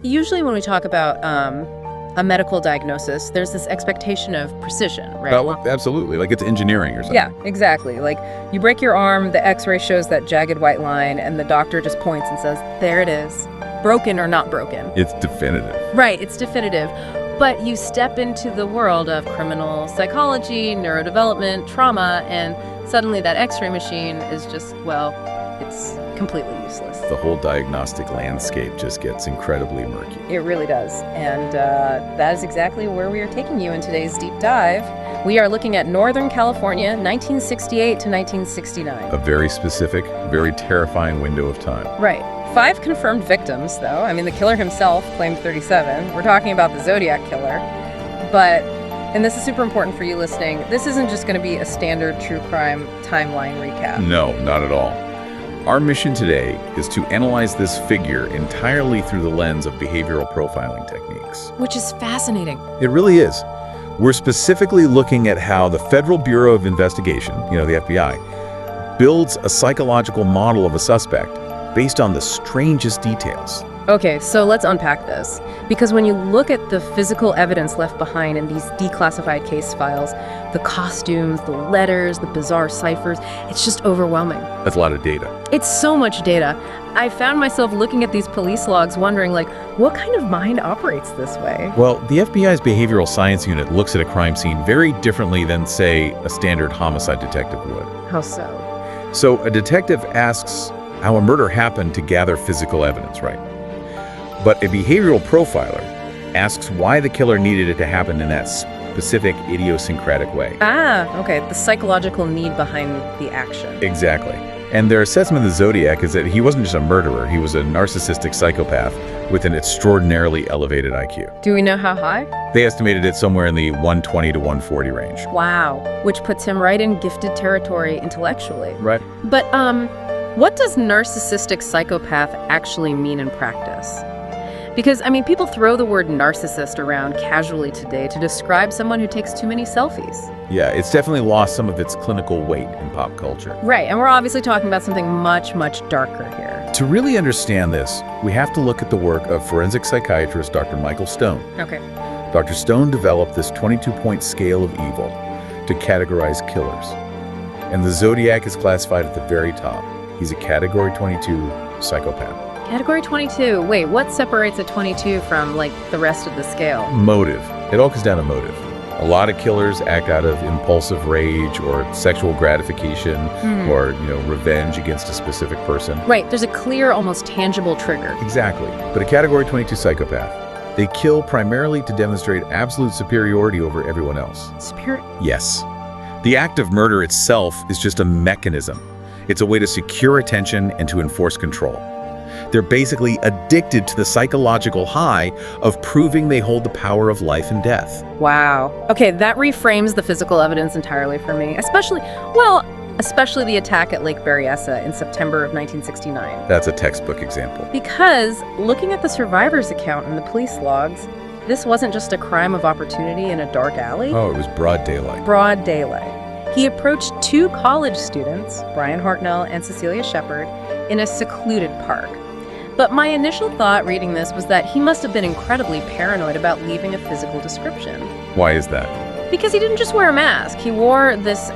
Usually when we talk about a medical diagnosis, there's this expectation of precision, right? Well, absolutely. Like it's engineering or something. Yeah, exactly. Like you break your arm, the x-ray shows that jagged white line, and the doctor just points and says, there it is. Broken or not broken. It's definitive. Right, it's definitive. But you step into the world of criminal psychology, neurodevelopment, trauma, and suddenly that x-ray machine is just, well, it's completely useless. The whole diagnostic landscape just gets incredibly murky. It really does. And that is exactly where we are taking you in today's deep dive. We are looking at Northern California, 1968 to 1969. A very specific, very terrifying window of time. Right. 5 confirmed victims, though. I mean, the killer himself claimed 37. We're talking about the Zodiac Killer. But, and this is super important for you listening, this isn't just going to be a standard true crime timeline recap. No, not at all. Our mission today is to analyze this figure entirely through the lens of behavioral profiling techniques. Which is fascinating. It really is. We're specifically looking at how the Federal Bureau of Investigation, the FBI, builds a psychological model of a suspect based on the strangest details. Okay, so let's unpack this. Because when you look at the physical evidence left behind in these declassified case files, the costumes, the letters, the bizarre ciphers, it's just overwhelming. That's a lot of data. It's so much data. I found myself looking at these police logs wondering, what kind of mind operates this way? Well, the FBI's behavioral science unit looks at a crime scene very differently than, say, a standard homicide detective would. How so? So a detective asks how a murder happened to gather physical evidence, right? But a behavioral profiler asks why the killer needed it to happen in that specific idiosyncratic way. Ah, okay, the psychological need behind the action. Exactly. And their assessment of the Zodiac is that he wasn't just a murderer, he was a narcissistic psychopath with an extraordinarily elevated IQ. Do we know how high? They estimated it somewhere in the 120 to 140 range. Wow, which puts him right in gifted territory intellectually. Right. But, what does narcissistic psychopath actually mean in practice? Because, people throw the word narcissist around casually today to describe someone who takes too many selfies. Yeah, it's definitely lost some of its clinical weight in pop culture. Right, and we're obviously talking about something much, much darker here. To really understand this, we have to look at the work of forensic psychiatrist Dr. Michael Stone. Okay. Dr. Stone developed this 22-point scale of evil to categorize killers. And the Zodiac is classified at the very top. He's a Category 22 psychopath. Category 22. Wait, what separates a 22 from, the rest of the scale? Motive. It all comes down to motive. A lot of killers act out of impulsive rage or sexual gratification or, revenge against a specific person. Right, there's a clear, almost tangible trigger. Exactly. But a Category 22 psychopath, they kill primarily to demonstrate absolute superiority over everyone else. Yes. The act of murder itself is just a mechanism. It's a way to secure attention and to enforce control. They're basically addicted to the psychological high of proving they hold the power of life and death. Wow. Okay, that reframes the physical evidence entirely for me, especially the attack at Lake Berryessa in September of 1969. That's a textbook example. Because looking at the survivor's account in the police logs, this wasn't just a crime of opportunity in a dark alley. Oh, it was broad daylight. Broad daylight. He approached 2 college students, Brian Hartnell and Cecilia Shepard, in a secluded park. But my initial thought reading this was that he must have been incredibly paranoid about leaving a physical description. Why is that? Because he didn't just wear a mask. He wore this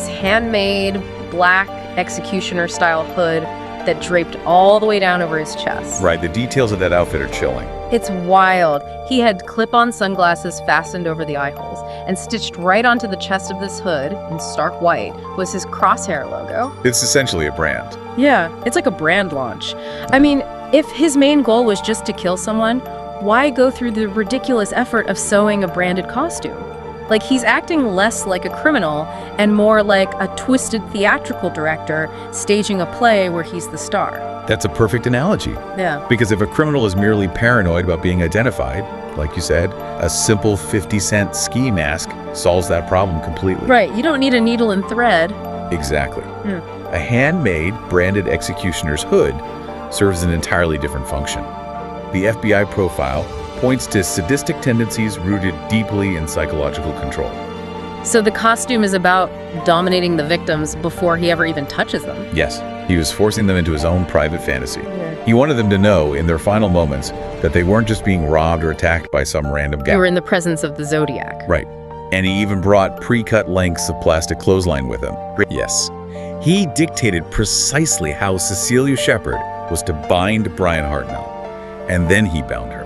handmade black executioner-style hood that draped all the way down over his chest. Right, the details of that outfit are chilling. It's wild. He had clip-on sunglasses fastened over the eye holes, and stitched right onto the chest of this hood, in stark white, was his crosshair logo. It's essentially a brand. Yeah, it's like a brand launch. If his main goal was just to kill someone, why go through the ridiculous effort of sewing a branded costume? He's acting less like a criminal and more like a twisted theatrical director staging a play where he's the star. That's a perfect analogy. Yeah. Because if a criminal is merely paranoid about being identified, like you said, a simple 50-cent ski mask solves that problem completely. Right, you don't need a needle and thread. Exactly. A handmade, branded executioner's hood serves an entirely different function. The FBI profile points to sadistic tendencies rooted deeply in psychological control. So the costume is about dominating the victims before he ever even touches them. Yes, He was forcing them into his own private fantasy. Yeah. He wanted them to know, in their final moments, that they weren't just being robbed or attacked by some random guy. You were in the presence of the Zodiac. Right. And he even brought pre-cut lengths of plastic clothesline with him. Yes. He dictated precisely how Cecilia Shepard was to bind Brian Hartnell. And then he bound her.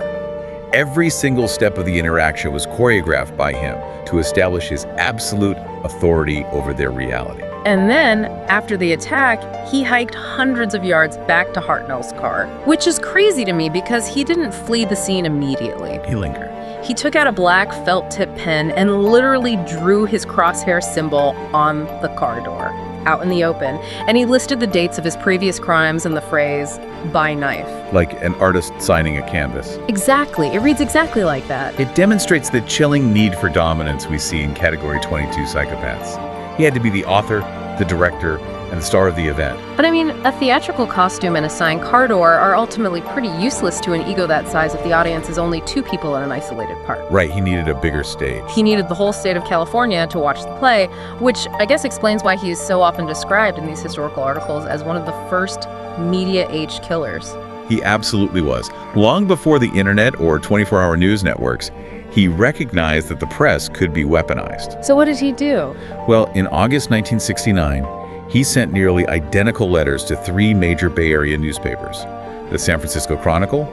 Every single step of the interaction was choreographed by him to establish his absolute authority over their reality. And then, after the attack, he hiked hundreds of yards back to Hartnell's car, which is crazy to me because he didn't flee the scene immediately. He lingered. He took out a black felt tip pen and literally drew his crosshair symbol on the car door, out in the open. And he listed the dates of his previous crimes and the phrase, "by knife." Like an artist signing a canvas. Exactly. It reads exactly like that. It demonstrates the chilling need for dominance we see in Category 22 psychopaths. He had to be the author, the director, and the star of the event. But I mean, a theatrical costume and a signed car door are ultimately pretty useless to an ego that size if the audience is only two people in an isolated part. Right, he needed a bigger stage. He needed the whole state of California to watch the play, which I guess explains why he is so often described in these historical articles as one of the first media-age killers. He absolutely was. Long before the internet or 24-hour news networks, he recognized that the press could be weaponized. So what did he do? Well, in August 1969, he sent nearly identical letters to three major Bay Area newspapers: the San Francisco Chronicle,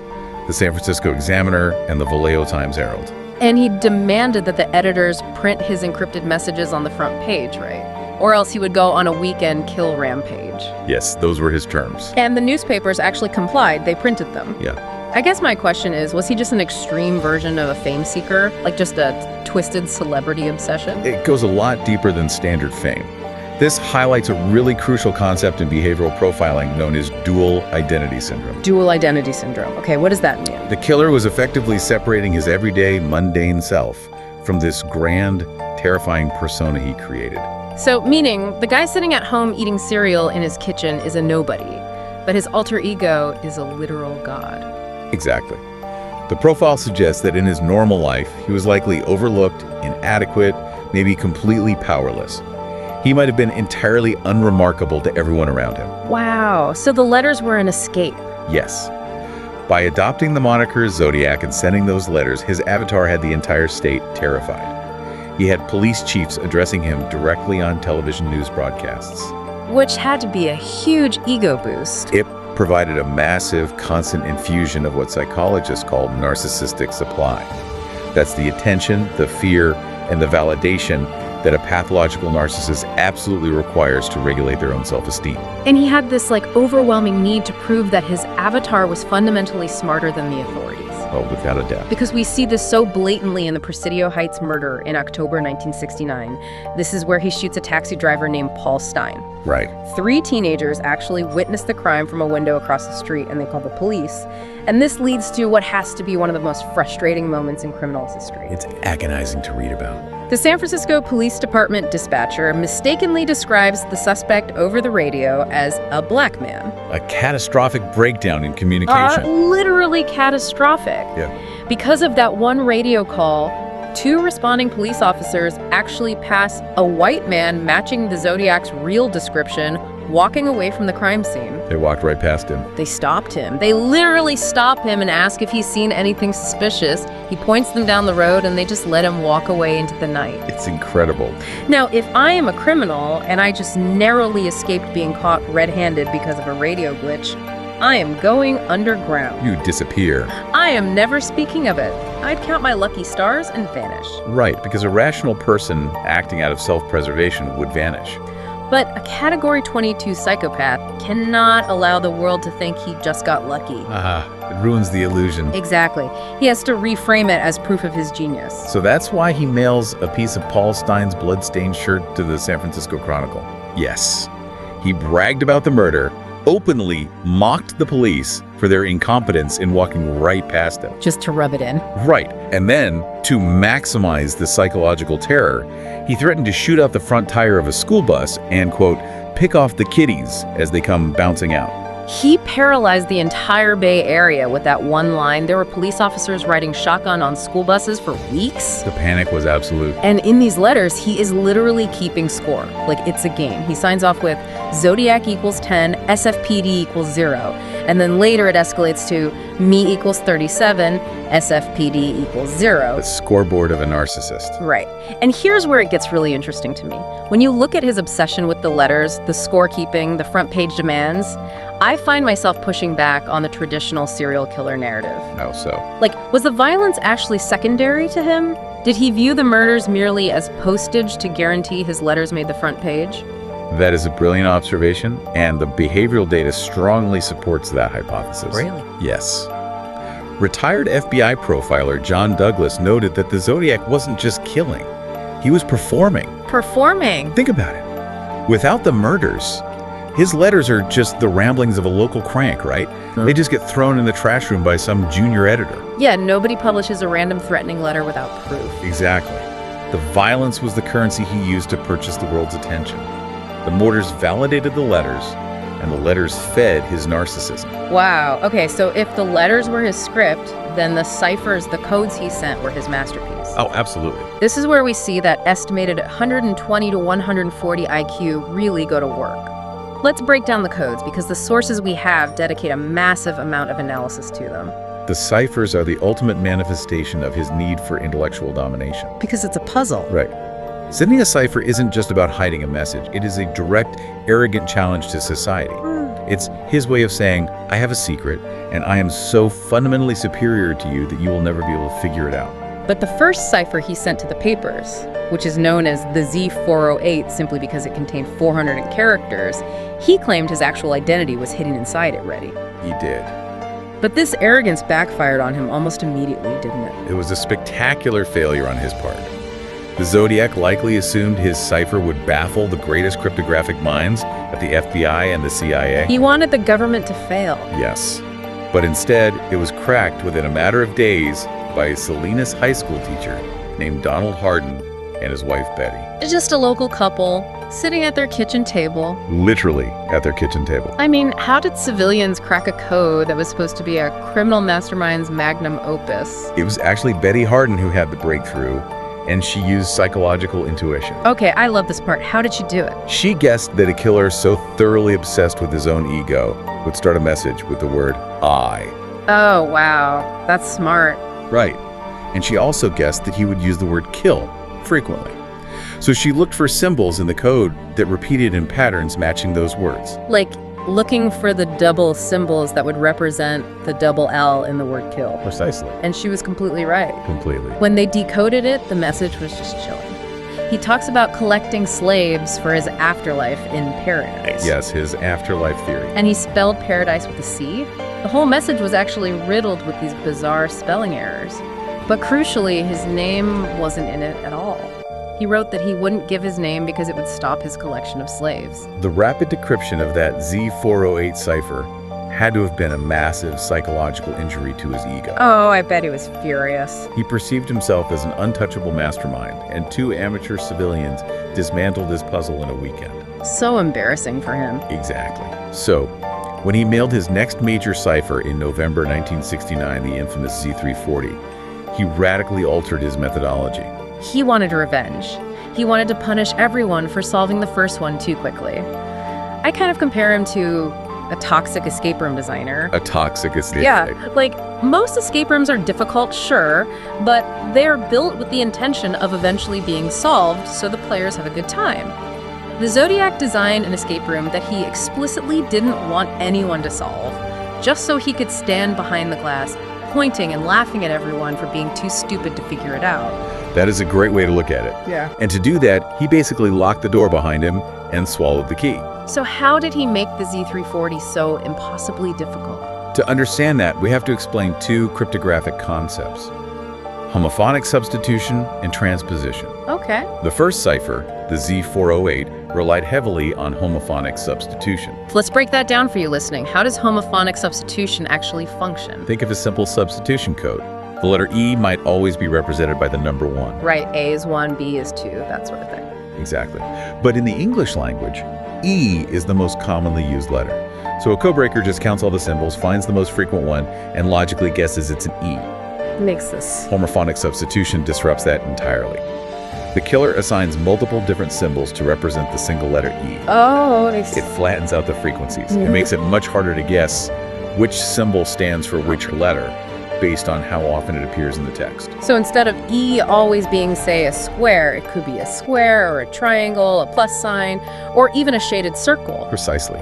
the San Francisco Examiner, and the Vallejo Times-Herald. And he demanded that the editors print his encrypted messages on the front page, right? Or else he would go on a weekend kill rampage. Yes, those were his terms. And the newspapers actually complied. They printed them. Yeah. I guess my question is, was he just an extreme version of a fame seeker? Like just a twisted celebrity obsession? It goes a lot deeper than standard fame. This highlights a really crucial concept in behavioral profiling known as dual identity syndrome. Dual identity syndrome. Okay, what does that mean? The killer was effectively separating his everyday, mundane self from this grand, terrifying persona he created. So, meaning, the guy sitting at home eating cereal in his kitchen is a nobody, but his alter ego is a literal god. Exactly. The profile suggests that in his normal life, he was likely overlooked, inadequate, maybe completely powerless. He might have been entirely unremarkable to everyone around him. Wow, so the letters were an escape. Yes. By adopting the moniker Zodiac and sending those letters, his avatar had the entire state terrified. He had police chiefs addressing him directly on television news broadcasts. Which had to be a huge ego boost. It provided a massive, constant infusion of what psychologists call narcissistic supply. That's the attention, the fear, and the validation that a pathological narcissist absolutely requires to regulate their own self-esteem. And he had this overwhelming need to prove that his avatar was fundamentally smarter than the authorities. Oh, without a doubt. Because we see this so blatantly in the Presidio Heights murder in October 1969. This is where he shoots a taxi driver named Paul Stein. Right. 3 teenagers actually witnessed the crime from a window across the street, and they call the police. And this leads to what has to be one of the most frustrating moments in criminal history. It's agonizing to read about. The San Francisco Police Department dispatcher mistakenly describes the suspect over the radio as a black man. A catastrophic breakdown in communication. Literally catastrophic. Yeah. Because of that one radio call, 2 responding police officers actually pass a white man matching the Zodiac's real description walking away from the crime scene. They walked right past him. They stopped him. They literally stop him and ask if he's seen anything suspicious. He points them down the road and they just let him walk away into the night. It's incredible. Now, if I am a criminal and I just narrowly escaped being caught red-handed because of a radio glitch, I am going underground. You disappear. I am never speaking of it. I'd count my lucky stars and vanish. Right, because a rational person acting out of self-preservation would vanish. But a Category 22 psychopath cannot allow the world to think he just got lucky. It ruins the illusion. Exactly. He has to reframe it as proof of his genius. So that's why he mails a piece of Paul Stein's blood-stained shirt to the San Francisco Chronicle. Yes. He bragged about the murder, openly mocked the police for their incompetence in walking right past him. Just to rub it in. Right. And then, to maximize the psychological terror, he threatened to shoot out the front tire of a school bus and, quote, pick off the kiddies as they come bouncing out. He paralyzed the entire Bay Area with that one line. There were police officers riding shotgun on school buses for weeks. The panic was absolute. And in these letters, he is literally keeping score. Like it's a game. He signs off with Zodiac equals 10, SFPD equals 0. And then later it escalates to me equals 37, SFPD equals 0. The scoreboard of a narcissist. Right. And here's where it gets really interesting to me. When you look at his obsession with the letters, the scorekeeping, the front page demands, I find myself pushing back on the traditional serial killer narrative. How so? Like, was the violence actually secondary to him? Did he view the murders merely as postage to guarantee his letters made the front page? That is a brilliant observation, and the behavioral data strongly supports that hypothesis. Really? Yes. Retired FBI profiler John Douglas noted that the Zodiac wasn't just killing, he was performing. Performing? Think about it. Without the murders, his letters are just the ramblings of a local crank, right? They just get thrown in the trash room by some junior editor. Yeah, nobody publishes a random threatening letter without proof. Exactly. The violence was the currency he used to purchase the world's attention. The mortars validated the letters, and the letters fed his narcissism. Wow. Okay, so if the letters were his script, then the ciphers, the codes he sent were his masterpiece. Oh, absolutely. This is where we see that estimated 120 to 140 IQ really go to work. Let's break down the codes because the sources we have dedicate a massive amount of analysis to them. The ciphers are the ultimate manifestation of his need for intellectual domination. Because it's a puzzle. Right. Sending a cipher isn't just about hiding a message. It is a direct, arrogant challenge to society. It's his way of saying, I have a secret, and I am so fundamentally superior to you that you will never be able to figure it out. But the first cipher he sent to the papers, which is known as the Z408 simply because it contained 400 characters, he claimed his actual identity was hidden inside it ready. He did. But this arrogance backfired on him almost immediately, didn't it? It was a spectacular failure on his part. The Zodiac likely assumed his cipher would baffle the greatest cryptographic minds at the FBI and the CIA. He wanted the government to fail. Yes. But instead, it was cracked within a matter of days by a Salinas high school teacher named Donald Hardin and his wife Betty. Just a local couple, sitting at their kitchen table. Literally at their kitchen table. I mean, how did civilians crack a code that was supposed to be a criminal mastermind's magnum opus? It was actually Betty Hardin who had the breakthrough, and she used psychological intuition. Okay, I love this part. How did she do it? She guessed that a killer so thoroughly obsessed with his own ego would start a message with the word I. Oh, wow. That's smart. Right. And she also guessed that he would use the word kill frequently. So she looked for symbols in the code that repeated in patterns matching those words. Like looking for the double symbols that would represent the double L in the word kill. Precisely. And she was completely right. Completely. When they decoded it, the message was just chilling. He talks about collecting slaves for his afterlife in paradise. Yes, his afterlife theory. And he spelled paradise with a C. The whole message was actually riddled with these bizarre spelling errors. But crucially, his name wasn't in it at all. He wrote that he wouldn't give his name because it would stop his collection of slaves. The rapid decryption of that Z408 cipher had to have been a massive psychological injury to his ego. Oh, I bet he was furious. He perceived himself as an untouchable mastermind, and two amateur civilians dismantled his puzzle in a weekend. So embarrassing for him. Exactly. So, when he mailed his next major cipher in November 1969, the infamous Z340, he radically altered his methodology. He wanted revenge. He wanted to punish everyone for solving the first one too quickly. I kind of compare him to a toxic escape room designer. A toxic escape room. Yeah, like most escape rooms are difficult, sure, but they're built with the intention of eventually being solved so the players have a good time. The Zodiac designed an escape room that he explicitly didn't want anyone to solve, just so he could stand behind the glass, pointing and laughing at everyone for being too stupid to figure it out. That is a great way to look at it. Yeah. And to do that, he basically locked the door behind him and swallowed the key. So how did he make the Z340 so impossibly difficult? To understand that, we have to explain two cryptographic concepts: homophonic substitution and transposition. Okay. The first cipher, the Z408, relied heavily on homophonic substitution. Let's break that down for you listening. How does homophonic substitution actually function? Think of a simple substitution code. The letter E might always be represented by the number 1. Right, A is 1, B is 2, that sort of thing. Exactly. But in the English language, E is the most commonly used letter. So a codebreaker just counts all the symbols, finds the most frequent one, and logically guesses it's an E. Makes this. Homophonic substitution disrupts that entirely. The killer assigns multiple different symbols to represent the single letter E. Oh, It flattens out the frequencies. It makes it much harder to guess which symbol stands for which letter based on how often it appears in the text. So instead of E always being, say, a square, it could be a square or a triangle, a plus sign, or even a shaded circle. Precisely.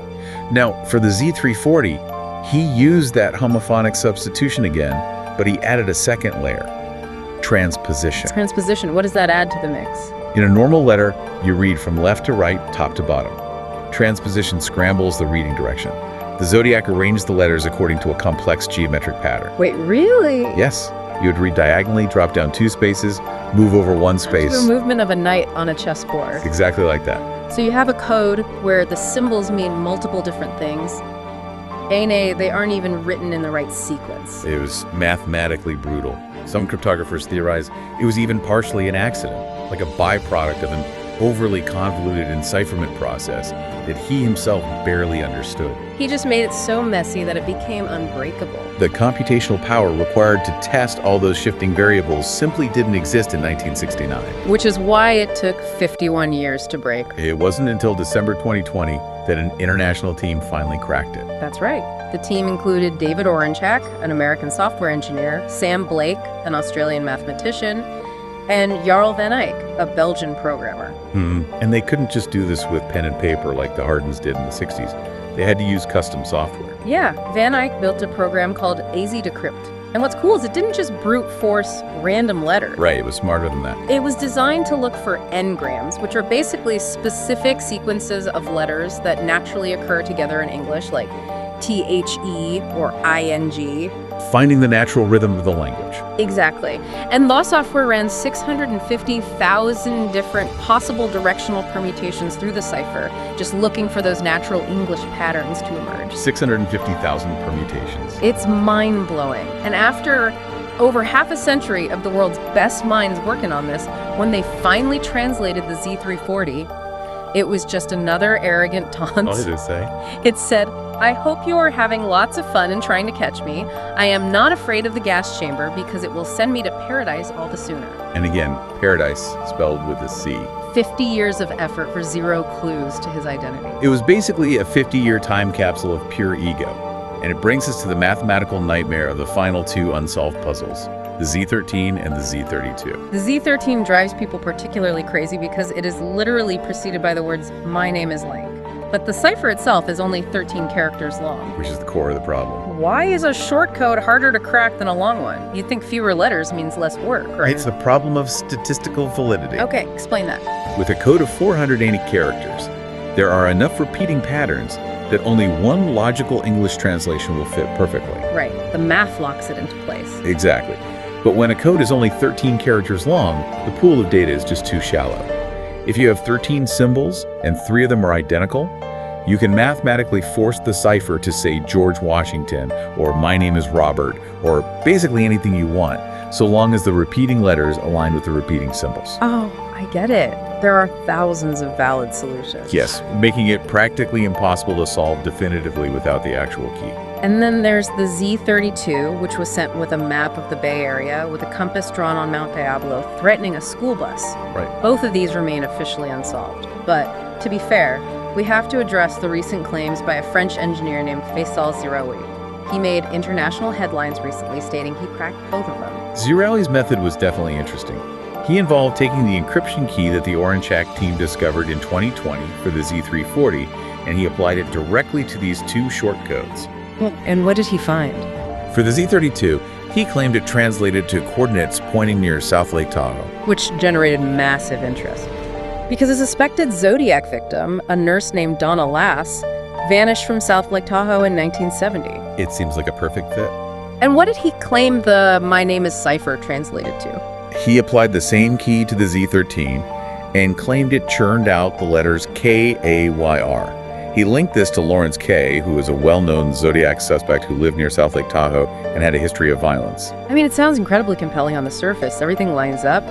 Now, for the Z340, he used that homophonic substitution again, but he added a second layer. Transposition. Transposition, what does that add to the mix? In a normal letter, you read from left to right, top to bottom. Transposition scrambles the reading direction. The Zodiac arranged the letters according to a complex geometric pattern. Wait, really? Yes, you would read diagonally, drop down 2 spaces, move over 1 space. The movement of a knight on a chessboard. Exactly like that. So you have a code where the symbols mean multiple different things. And they aren't even written in the right sequence. It was mathematically brutal. Some cryptographers theorize it was even partially an accident, like a byproduct of an overly convoluted encipherment process that he himself barely understood. He just made it so messy that it became unbreakable. The computational power required to test all those shifting variables simply didn't exist in 1969. Which is why it took 51 years to break. It wasn't until December 2020 that an international team finally cracked it. That's right. The team included David Oranchak, an American software engineer, Sam Blake, an Australian mathematician, and Jarl van Eyck, a Belgian programmer. And they couldn't just do this with pen and paper like the Hardens did in the 60s. They had to use custom software. Yeah, Van Eyck built a program called AZ Decrypt. And what's cool is it didn't just brute force random letters. Right, it was smarter than that. It was designed to look for n-grams, which are basically specific sequences of letters that naturally occur together in English, like THE or ING. Finding the natural rhythm of the language. Exactly. And law software ran 650,000 different possible directional permutations through the cipher, just looking for those natural English patterns to emerge. 650,000 permutations. It's mind-blowing. And after over half a century of the world's best minds working on this, when they finally translated the Z340, it was just another arrogant taunt. What did it say? It said, "I hope you are having lots of fun in trying to catch me. I am not afraid of the gas chamber because it will send me to paradise all the sooner." And again, paradise spelled with a C. 50 years of effort for 0 clues to his identity. It was basically a 50-year time capsule of pure ego. And it brings us to the mathematical nightmare of the final 2 unsolved puzzles, the Z13 and the Z32. The Z13 drives people particularly crazy because it is literally preceded by the words, "My name is Link." But the cipher itself is only 13 characters long. Which is the core of the problem. Why is a short code harder to crack than a long one? You'd think fewer letters means less work, right? It's a problem of statistical validity. Okay, explain that. With a code of 480 characters, there are enough repeating patterns that only one logical English translation will fit perfectly. Right, the math locks it into place. Exactly. But when a code is only 13 characters long, the pool of data is just too shallow. If you have 13 symbols and 3 of them are identical, you can mathematically force the cipher to say George Washington or my name is Robert or basically anything you want, so long as the repeating letters align with the repeating symbols. Oh, I get it. There are thousands of valid solutions. Yes, making it practically impossible to solve definitively without the actual key. And then there's the Z32, which was sent with a map of the Bay Area with a compass drawn on Mount Diablo, threatening a school bus. Right. Both of these remain officially unsolved. But, to be fair, we have to address the recent claims by a French engineer named Faisal Ziraoui. He made international headlines recently stating he cracked both of them. Ziraoui's method was definitely interesting. He involved taking the encryption key that the Oranchak team discovered in 2020 for the Z340, and he applied it directly to these 2 short codes. And what did he find? For the Z32, he claimed it translated to coordinates pointing near South Lake Tahoe. Which generated massive interest. Because a suspected Zodiac victim, a nurse named Donna Lass, vanished from South Lake Tahoe in 1970. It seems like a perfect fit. And what did he claim the "My name is" cipher translated to? He applied the same key to the Z13 and claimed it churned out the letters K-A-Y-R. He linked this to Lawrence K., who was a well-known Zodiac suspect who lived near South Lake Tahoe and had a history of violence. I mean, it sounds incredibly compelling on the surface. Everything lines up,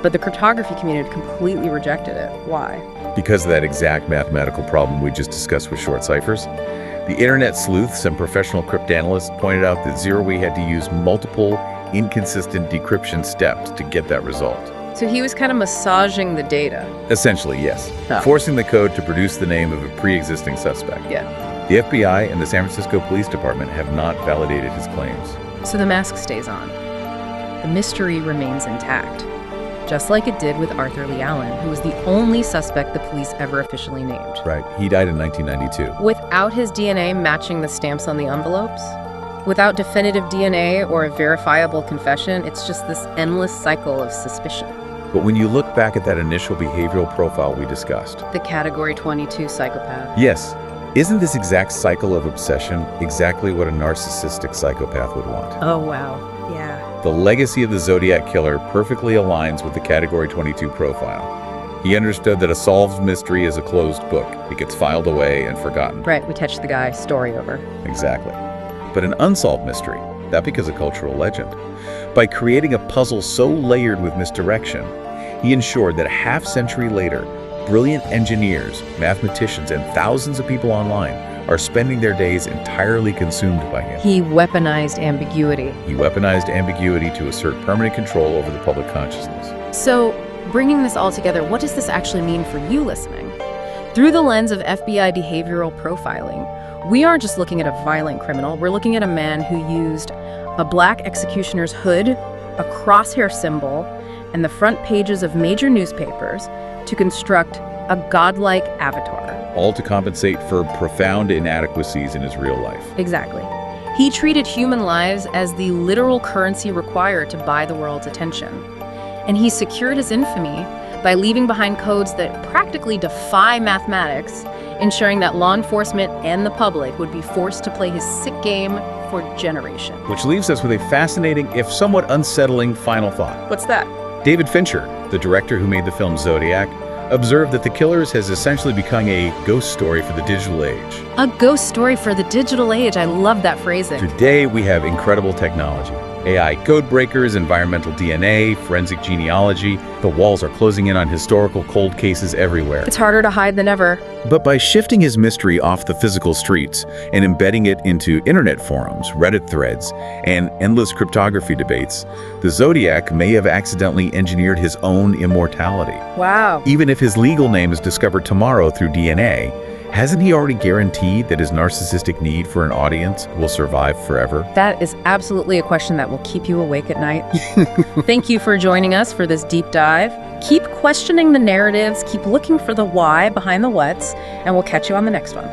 but the cryptography community completely rejected it. Why? Because of that exact mathematical problem we just discussed with short ciphers, the internet sleuths and professional cryptanalysts pointed out that Zerowe had to use multiple inconsistent decryption steps to get that result. So he was kind of massaging the data. Essentially, yes. Oh. Forcing the code to produce the name of a pre-existing suspect. Yeah. The FBI and the San Francisco Police Department have not validated his claims. So the mask stays on. The mystery remains intact, just like it did with Arthur Lee Allen, who was the only suspect the police ever officially named. Right. He died in 1992. Without his DNA matching the stamps on the envelopes, without definitive DNA or a verifiable confession, it's just this endless cycle of suspicion. But when you look back at that initial behavioral profile we discussed, The Category 22 psychopath. yes, isn't this exact cycle of obsession exactly what a narcissistic psychopath would want? Oh, wow. Yeah. The legacy of the Zodiac Killer perfectly aligns with the Category 22 profile. He understood that a solved mystery is a closed book. It gets filed away and forgotten. Right, we catch the guy, story over. Exactly. But an unsolved mystery, that becomes a cultural legend. By creating a puzzle so layered with misdirection, he ensured that a half-century later, brilliant engineers, mathematicians, and thousands of people online are spending their days entirely consumed by him. He weaponized ambiguity. He weaponized ambiguity to assert permanent control over the public consciousness. So, bringing this all together, what does this actually mean for you listening? Through the lens of FBI behavioral profiling, we aren't just looking at a violent criminal, we're looking at a man who used a black executioner's hood, a crosshair symbol, and the front pages of major newspapers to construct a godlike avatar. All to compensate for profound inadequacies in his real life. Exactly. He treated human lives as the literal currency required to buy the world's attention. And he secured his infamy by leaving behind codes that practically defy mathematics, ensuring that law enforcement and the public would be forced to play his sick game for generations. Which leaves us with a fascinating, if somewhat unsettling, final thought. What's that? David Fincher, the director who made the film Zodiac, observed that The Killers has essentially become a ghost story for the digital age. A ghost story for the digital age. I love that phrasing. Today, we have incredible technology. AI code breakers, environmental DNA, forensic genealogy. The walls are closing in on historical cold cases everywhere. It's harder to hide than ever. But by shifting his mystery off the physical streets and embedding it into internet forums, Reddit threads, and endless cryptography debates, the Zodiac may have accidentally engineered his own immortality. Wow. Even if his legal name is discovered tomorrow through DNA, hasn't he already guaranteed that his narcissistic need for an audience will survive forever? That is absolutely a question that will keep you awake at night. Thank you for joining us for this deep dive. Keep questioning the narratives, keep looking for the why behind the whats, and we'll catch you on the next one.